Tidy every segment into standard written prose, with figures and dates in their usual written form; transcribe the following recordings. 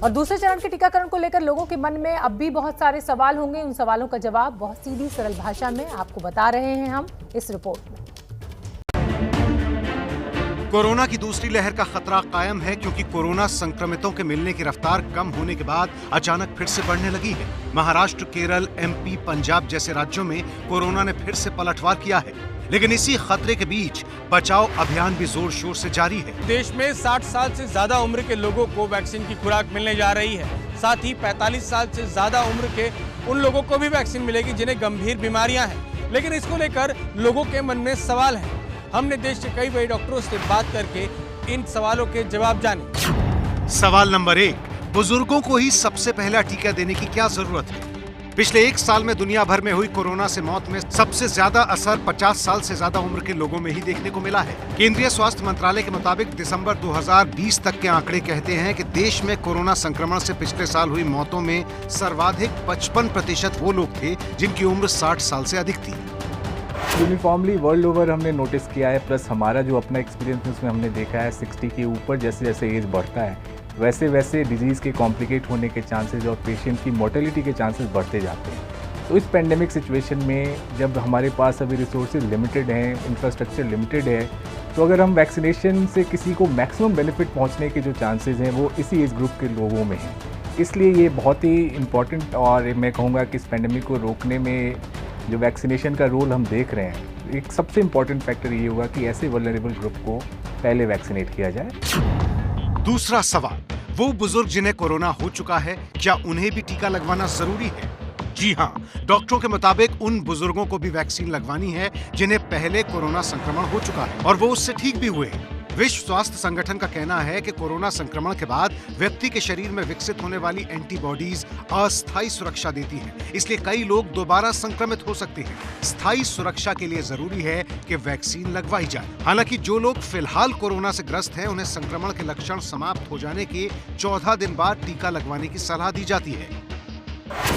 और दूसरे चरण के टीकाकरण को लेकर लोगों के मन में अब भी बहुत सारे सवाल होंगे। उन सवालों का जवाब बहुत सीधी सरल भाषा में आपको बता रहे हैं हम इस रिपोर्ट में। कोरोना की दूसरी लहर का खतरा कायम है क्योंकि कोरोना संक्रमितों के मिलने की रफ्तार कम होने के बाद अचानक फिर से बढ़ने लगी है। महाराष्ट्र, केरल, एमपी, पंजाब जैसे राज्यों में कोरोना ने फिर से पलटवार किया है। लेकिन इसी खतरे के बीच बचाव अभियान भी जोर शोर से जारी है। देश में 60 साल से ज्यादा उम्र के लोगों को वैक्सीन की खुराक मिलने जा रही है। साथ ही 45 साल से ज्यादा उम्र के उन लोगों को भी वैक्सीन मिलेगी जिन्हें गंभीर बीमारियां हैं। लेकिन इसको लेकर लोगों के मन में सवाल है। हमने देश के कई बड़े डॉक्टरों से बात करके इन सवालों के जवाब जाने। सवाल नंबर 1, बुजुर्गों को ही सबसे पहला टीका देने की क्या जरूरत है? पिछले 1 साल में दुनिया भर में हुई कोरोना से मौत में सबसे ज्यादा असर 50 साल से ज्यादा उम्र के लोगों में ही देखने को मिला है। केंद्रीय स्वास्थ्य मंत्रालय के मुताबिक दिसंबर 2020 तक के आंकड़े कहते हैं कि देश में कोरोना संक्रमण से पिछले साल हुई मौतों में सर्वाधिक 55% वो लोग थे जिनकी उम्र 60 साल से अधिक थी। यूनिफॉर्मली वर्ल्ड ओवर हमने नोटिस किया है, प्लस हमारा जो अपना एक्सपीरियंस उसमें हमने देखा है 60 के ऊपर जैसे जैसे एज बढ़ता है वैसे वैसे डिजीज़ के कॉम्प्लिकेट होने के चांसेस और पेशेंट की मोर्टेलिटी के चांसेस बढ़ते जाते हैं। तो इस पेंडेमिक सिचुएशन में जब हमारे पास अभी रिसोर्सेज लिमिटेड हैं, इंफ्रास्ट्रक्चर लिमिटेड है, तो अगर हम वैक्सीनेशन से किसी को मैक्सिमम बेनिफिट पहुंचने के जो चांसेस हैं वो इसी एज ग्रुप के लोगों में हैं। इसलिए ये बहुत ही इम्पॉर्टेंट और मैं कहूँगा कि इस पेंडेमिक को रोकने में जो वैक्सीनेशन का रोल हम देख रहे हैं, एक सबसे इम्पॉर्टेंट फैक्टर ये होगा कि ऐसे वल्नरेबल ग्रुप को पहले वैक्सीनेट किया जाए। दूसरा सवाल, वो बुजुर्ग जिन्हें कोरोना हो चुका है, क्या उन्हें भी टीका लगवाना जरूरी है? जी हाँ, डॉक्टरों के मुताबिक उन बुजुर्गों को भी वैक्सीन लगवानी है जिन्हें पहले कोरोना संक्रमण हो चुका है और वो उससे ठीक भी हुए हैं। विश्व स्वास्थ्य संगठन का कहना है कि कोरोना संक्रमण के बाद व्यक्ति के शरीर में विकसित होने वाली एंटीबॉडीज अस्थायी सुरक्षा देती हैं, इसलिए कई लोग दोबारा संक्रमित हो सकते हैं। स्थायी सुरक्षा के लिए जरूरी है कि वैक्सीन लगवाई जाए। हालांकि जो लोग फिलहाल कोरोना से ग्रस्त हैं, उन्हें संक्रमण के लक्षण समाप्त हो जाने के 14 दिन बाद टीका लगवाने की सलाह दी जाती है।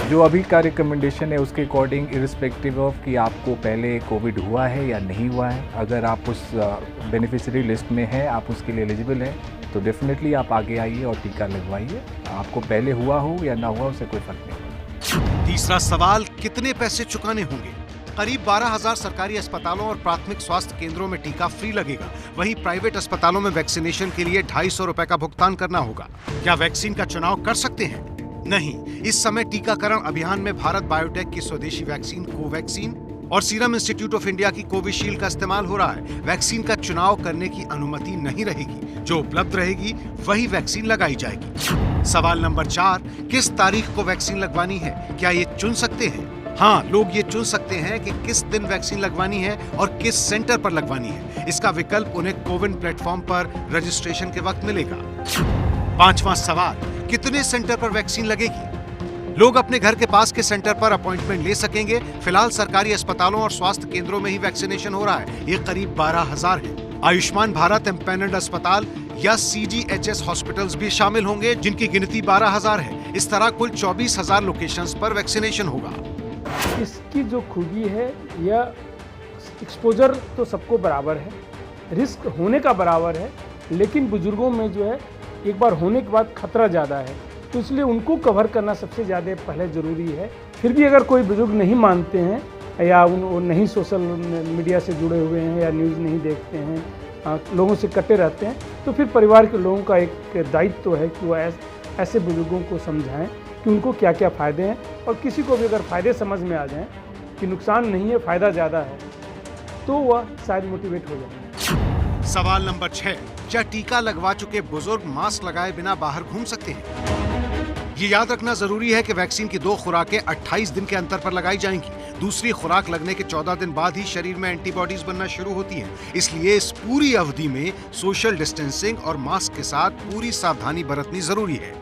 जो अभी का रिकमेंडेशन है उसके अकॉर्डिंग इरिस्पेक्टिव ऑफ कि आपको पहले कोविड हुआ है या नहीं हुआ है, अगर आप उस बेनिफिशियरी लिस्ट में हैं, आप उसके लिए एलिजिबल हैं, तो डेफिनेटली आप आगे आइए और टीका लगवाइए। आपको पहले हुआ हो या ना हुआ उससे कोई फर्क नहीं। तीसरा सवाल, कितने पैसे चुकाने होंगे? करीब 12,000 सरकारी अस्पतालों और प्राथमिक स्वास्थ्य केंद्रों में टीका फ्री लगेगा। वहीं प्राइवेट अस्पतालों में वैक्सीनेशन के लिए 250 रुपए का भुगतान करना होगा। क्या वैक्सीन का चुनाव कर सकते हैं? नहीं। इस समय टीकाकरण अभियान में भारत बायोटेक की स्वदेशी वैक्सीन कोवैक्सीन और सीरम इंस्टीट्यूट ऑफ इंडिया की कोविशील्ड का इस्तेमाल हो रहा है। वैक्सीन का चुनाव करने की अनुमति नहीं रहेगी। जो उपलब्ध रहेगी वही वैक्सीन लगाई जाएगी। सवाल नंबर 4, किस तारीख को वैक्सीन लगवानी है? क्या ये चुन सकते हैं? हाँ, लोग ये चुन सकते हैं कि किस दिन वैक्सीन लगवानी है और किस सेंटर पर लगवानी है। इसका विकल्प उन्हें कोविन प्लेटफॉर्म पर रजिस्ट्रेशन के वक्त मिलेगा। पांचवा सवाल, कितने सेंटर पर वैक्सीन लगेगी? लोग अपने घर के पास के सेंटर पर अपॉइंटमेंट ले सकेंगे। फिलहाल सरकारी अस्पतालों और स्वास्थ्य केंद्रों में ही वैक्सीनेशन हो रहा है। ये करीब 12,000 है। आयुष्मान भारत एम्पैनल्ड अस्पताल या CGHS हॉस्पिटल्स भी शामिल होंगे जिनकी गिनती 12,000 है। इस तरह कुल 24,000 लोकेशंस पर वैक्सीनेशन होगा। इसकी जो खूबी है या एक्सपोजर तो सबको बराबर है, रिस्क होने का बराबर है, लेकिन बुजुर्गों में जो है एक बार होने के बाद खतरा ज़्यादा है, तो इसलिए उनको कवर करना सबसे ज़्यादा पहले ज़रूरी है। फिर भी अगर कोई बुजुर्ग नहीं मानते हैं या वो नहीं सोशल मीडिया से जुड़े हुए हैं या न्यूज़ नहीं देखते हैं, लोगों से कटे रहते हैं, तो फिर परिवार के लोगों का एक दायित्व तो है कि वो ऐसे बुजुर्गों को समझाएं कि उनको क्या क्या फ़ायदे हैं, और किसी को भी अगर फ़ायदे समझ में आ जाएं कि नुकसान नहीं है, फ़ायदा ज़्यादा है, तो वह शायद मोटिवेट हो जाए। सवाल नंबर 6, क्या टीका लगवा चुके बुजुर्ग मास्क लगाए बिना बाहर घूम सकते हैं? ये याद रखना जरूरी है कि वैक्सीन की 2 खुराकें 28 दिन के अंतर पर लगाई जाएंगी। दूसरी खुराक लगने के 14 दिन बाद ही शरीर में एंटीबॉडीज बनना शुरू होती हैं। इसलिए इस पूरी अवधि में सोशल डिस्टेंसिंग और मास्क के साथ पूरी सावधानी बरतनी जरूरी है।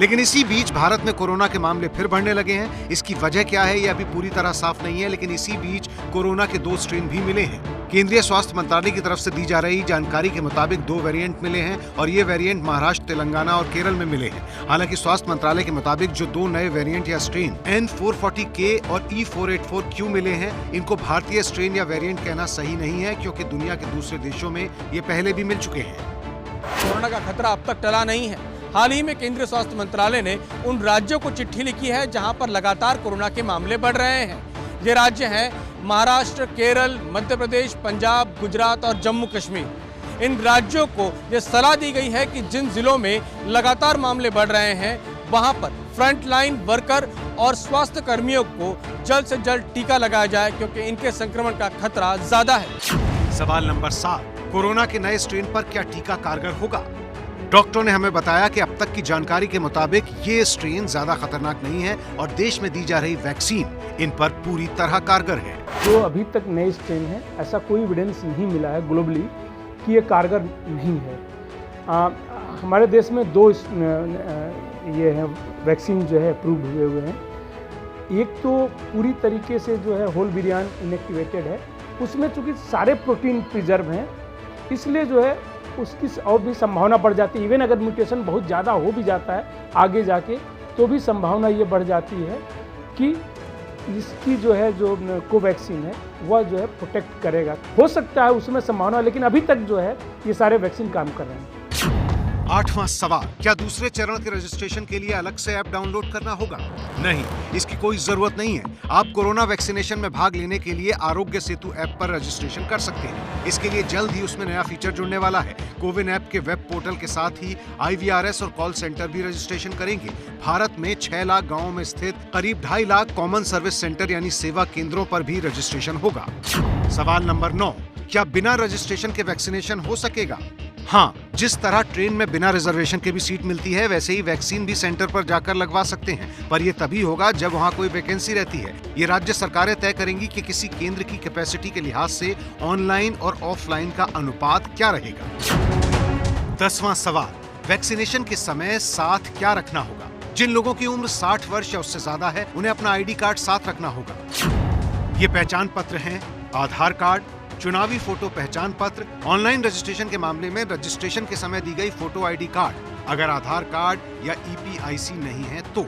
लेकिन इसी बीच भारत में कोरोना के मामले फिर बढ़ने लगे हैं। इसकी वजह क्या है ये अभी पूरी तरह साफ नहीं है, लेकिन इसी बीच कोरोना के 2 स्ट्रेन भी मिले हैं। केंद्रीय स्वास्थ्य मंत्रालय की तरफ से दी जा रही जानकारी के मुताबिक 2 वेरिएंट मिले हैं और ये वेरिएंट महाराष्ट्र, तेलंगाना और केरल में मिले हैं। हालांकि स्वास्थ्य मंत्रालय के मुताबिक जो 2 नए वेरिएंट या स्ट्रेन N440K और E484Q मिले हैं, इनको भारतीय स्ट्रेन या वेरिएंट कहना सही नहीं है, क्योंकि दुनिया के दूसरे देशों में ये पहले भी मिल चुके हैं। कोरोना का खतरा अब तक टला नहीं है। हाल ही में केंद्रीय स्वास्थ्य मंत्रालय ने उन राज्यों को चिट्ठी लिखी है जहां पर लगातार कोरोना के मामले बढ़ रहे हैं। ये राज्य हैं महाराष्ट्र, केरल, मध्य प्रदेश, पंजाब, गुजरात और जम्मू कश्मीर। इन राज्यों को ये सलाह दी गई है कि जिन जिलों में लगातार मामले बढ़ रहे हैं वहां पर फ्रंट लाइन वर्कर और स्वास्थ्य कर्मियों को जल्द से जल्द टीका लगाया जाए, क्योंकि इनके संक्रमण का खतरा ज्यादा है। सवाल नंबर 7, कोरोना के नए स्ट्रेन पर क्या टीका कारगर होगा? डॉक्टरों ने हमें बताया कि अब तक की जानकारी के मुताबिक ये स्ट्रेन ज्यादा खतरनाक नहीं है और देश में दी जा रही वैक्सीन इन पर पूरी तरह कारगर है। जो अभी तक नए स्ट्रेन है, ऐसा कोई एविडेंस नहीं मिला है ग्लोबली कि ये कारगर नहीं है। हमारे देश में 2 ये है वैक्सीन जो है अप्रूव हुए हैं। एक तो पूरी तरीके से जो है होल विरियान इनएक्टिवेटेड है, उसमें चूंकि सारे प्रोटीन प्रिजर्व हैं, इसलिए जो है उसकी और भी संभावना बढ़ जाती है। इवन अगर म्यूटेशन बहुत ज़्यादा हो भी जाता है आगे जाके, तो भी संभावना ये बढ़ जाती है कि इसकी जो है जो कोवैक्सीन है वह जो है प्रोटेक्ट करेगा। हो सकता है उसमें संभावना, लेकिन अभी तक जो है ये सारे वैक्सीन काम कर रहे हैं। 8वां सवाल, क्या दूसरे चरण के रजिस्ट्रेशन के लिए अलग से ऐप डाउनलोड करना होगा? नहीं, इसकी कोई जरूरत नहीं है। आप कोरोना वैक्सीनेशन में भाग लेने के लिए आरोग्य सेतु ऐप पर रजिस्ट्रेशन कर सकते हैं। इसके लिए जल्द ही उसमें नया फीचर जुड़ने वाला है। कोविन ऐप के वेब पोर्टल के साथ ही IVRS और कॉल सेंटर भी रजिस्ट्रेशन करेंगे। भारत में 6 लाख गाँवों में स्थित करीब 2.5 लाख कॉमन सर्विस सेंटर यानी सेवा केंद्रों पर भी रजिस्ट्रेशन होगा। सवाल नंबर 9, क्या बिना रजिस्ट्रेशन के वैक्सीनेशन हो सकेगा? हाँ, जिस तरह ट्रेन में बिना रिजर्वेशन के भी सीट मिलती है, वैसे ही वैक्सीन भी सेंटर पर जाकर लगवा सकते हैं, पर यह तभी होगा जब वहाँ कोई वैकेंसी रहती है। ये राज्य सरकारें तय करेंगी कि किसी केंद्र की कैपेसिटी के लिहाज से ऑनलाइन और ऑफलाइन का अनुपात क्या रहेगा। 10वां सवाल, वैक्सीनेशन के समय साथ क्या रखना होगा? जिन लोगों की उम्र 60 वर्ष या उससे ज्यादा है, उन्हें अपना ID कार्ड साथ रखना होगा। ये पहचान पत्र हैं आधार कार्ड, चुनावी फोटो पहचान पत्र। ऑनलाइन रजिस्ट्रेशन के मामले में रजिस्ट्रेशन के समय दी गई फोटो ID कार्ड, अगर आधार कार्ड या EPIC नहीं है तो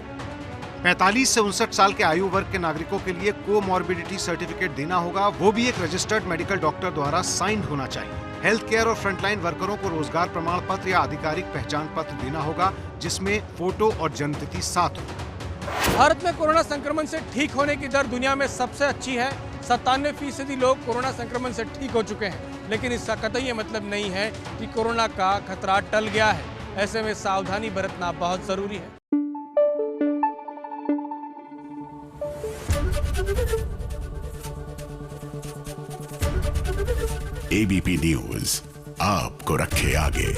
45 से 59 साल के आयु वर्ग के नागरिकों के लिए कोमॉर्बिडिटी सर्टिफिकेट देना होगा, वो भी एक रजिस्टर्ड मेडिकल डॉक्टर द्वारा साइंड होना चाहिए। हेल्थ केयर और फ्रंटलाइन वर्करों को रोजगार प्रमाण पत्र या आधिकारिक पहचान पत्र देना होगा, जिसमें फोटो और जन्मतिथि साथ हो। भारत में कोरोना संक्रमण से ठीक होने की दर दुनिया में सबसे अच्छी है। 97% लोग कोरोना संक्रमण से ठीक हो चुके हैं, लेकिन इसका कतई ये मतलब नहीं है कि कोरोना का खतरा टल गया है। ऐसे में सावधानी बरतना बहुत जरूरी है। ABP न्यूज आपको रखे आगे।